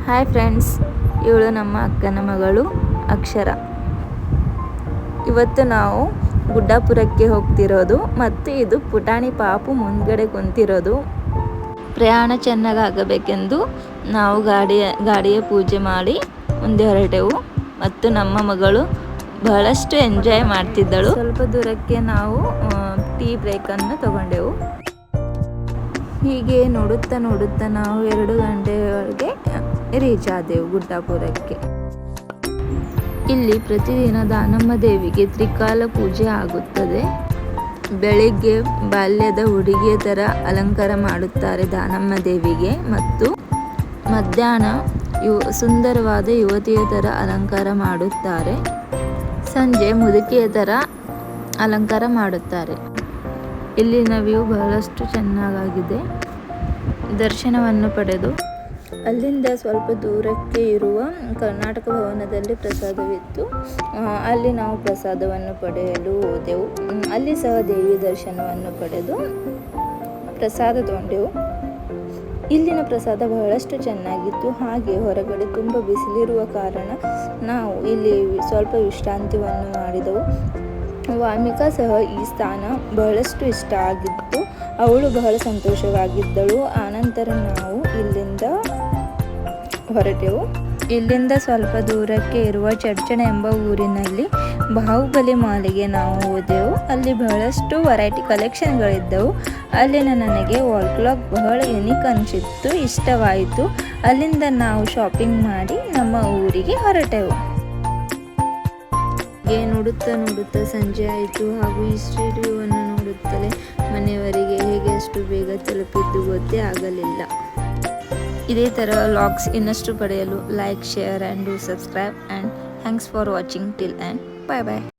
Hi friends, ಇವಳು ನಮ್ಮ ಅಕ್ಕನ ಮಗಳು ಅಕ್ಷರ. ಇವತ್ತು ನಾವು ಗುಡ್ಡಾಪುರಕ್ಕೆ ಹೋಗ್ತಿರೋದು ಮತ್ತು ಇದು ಪುಟಾಣಿ ಪಾಪು ಮುಂದ್ಗಡೆ ಕುಂತಿರೋದು. ಪ್ರಯಾಣ ಚೆನ್ನಾಗಾಗಬೇಕೆಂದು ನಾವು ಗಾಡಿಯ ಪೂಜೆ ಮಾಡಿ ಮುಂದೆ ಹೊರಟೆವು ಮತ್ತು ನಮ್ಮ ಮಗಳು ಬಹಳಷ್ಟು ಎಂಜಾಯ್ ಮಾಡ್ತಿದ್ದಳು. ಸ್ವಲ್ಪ ದೂರಕ್ಕೆ ನಾವು ಟೀ ಬ್ರೇಕನ್ನು ತಗೊಂಡೆವು. ಹೀಗೆ ನೋಡುತ್ತಾ ನಾವು 2 ಗಂಟೆಯೊಳಗೆ ರೀಚ್ ಆದೆವು ಗುಡ್ಡಾಪುರಕ್ಕೆ. ಇಲ್ಲಿ ಪ್ರತಿದಿನ ದಾನಮ್ಮ ದೇವಿಗೆ ತ್ರಿಕಾಲ ಪೂಜೆ ಆಗುತ್ತದೆ. ಬೆಳಿಗ್ಗೆ ಬಾಲ್ಯದ ಹುಡುಗಿಯ ಥರ ಅಲಂಕಾರ ಮಾಡುತ್ತಾರೆ ದಾನಮ್ಮ ದೇವಿಗೆ, ಮತ್ತು ಮಧ್ಯಾಹ್ನ ಸುಂದರವಾದ ಯುವತಿಯ ಥರ ಅಲಂಕಾರ ಮಾಡುತ್ತಾರೆ. ಸಂಜೆ ಮುದುಕಿಯ ಥರ ಅಲಂಕಾರ ಮಾಡುತ್ತಾರೆ. ಇಲ್ಲಿನ ವ್ಯೂ ಬಹಳಷ್ಟು ಚೆನ್ನಾಗಿದೆ. ದರ್ಶನವನ್ನು ಪಡೆದು ಅಲ್ಲಿಂದ ಸ್ವಲ್ಪ ದೂರಕ್ಕೆ ಇರುವ ಕರ್ನಾಟಕ ಭವನದಲ್ಲಿ ಪ್ರಸಾದವಿತ್ತು. ಅಲ್ಲಿ ನಾವು ಪ್ರಸಾದವನ್ನು ಪಡೆಯಲು ಹೋದೆವು. ಅಲ್ಲಿ ಸಹ ದೇವಿ ದರ್ಶನವನ್ನು ಪಡೆದು ಪ್ರಸಾದ ತಗೊಂಡೆವು. ಇಲ್ಲಿನ ಪ್ರಸಾದ ಬಹಳಷ್ಟು ಚೆನ್ನಾಗಿತ್ತು. ಹಾಗೆ ಹೊರಗಡೆ ತುಂಬ ಬಿಸಿಲಿರುವ ಕಾರಣ ನಾವು ಇಲ್ಲಿ ಸ್ವಲ್ಪ ವಿಶ್ರಾಂತಿಯನ್ನು ಮಾಡಿದೆವು. ವಾಮಿಕಾ ಸಹ ಈ ಸ್ಥಾನ ಬಹಳಷ್ಟು ಇಷ್ಟ ಆಗಿತ್ತು. ಅವಳು ಬಹಳ ಸಂತೋಷವಾಗಿದ್ದಳು. ಆನಂತರ ನಾವು ಇಲ್ಲಿಂದ ಹೊರಟೆವು. ಇಲ್ಲಿಂದ ಸ್ವಲ್ಪ ದೂರಕ್ಕೆ ಇರುವ ಚಡ್ಚಣ ಎಂಬ ಊರಿನಲ್ಲಿ ಬಾಹುಬಲಿ ಮಾಲಿಗೆ ನಾವು ಹೋದೆವು. ಅಲ್ಲಿ ಬಹಳಷ್ಟು ವೆರೈಟಿ ಕಲೆಕ್ಷನ್ಗಳಿದ್ದವು. ಅಲ್ಲಿನ ನನಗೆ ವಾಲ್ ಕ್ಲಾಕ್ ಬಹಳ ಯುನೀಕ್ ಅನಿಸಿತ್ತು, ಇಷ್ಟವಾಯಿತು. ಅಲ್ಲಿಂದ ನಾವು ಶಾಪಿಂಗ್ ಮಾಡಿ ನಮ್ಮ ಊರಿಗೆ ಹೊರಟೆವು. ನೋಡುತ್ತಾ ಸಂಜೆ ಆಯಿತು. ಹಾಗೂ ಈ ಸ್ಟ್ರೀಟ್ ವ್ಯೂ ಅನ್ನು ನೋಡುತ್ತಲೇ ಮನೆಯವರಿಗೆ ಹೇಗೆ ಅಷ್ಟು ಬೇಗ ತಲುಪಿದ್ದು ಗೊತ್ತೇ ಆಗಲಿಲ್ಲ. ಇದೇ ಥರ ವ್ಲಾಗ್ಸ್ ಇನ್ನಷ್ಟು ಪಡೆಯಲು like, share and do subscribe, and thanks for watching till and bye.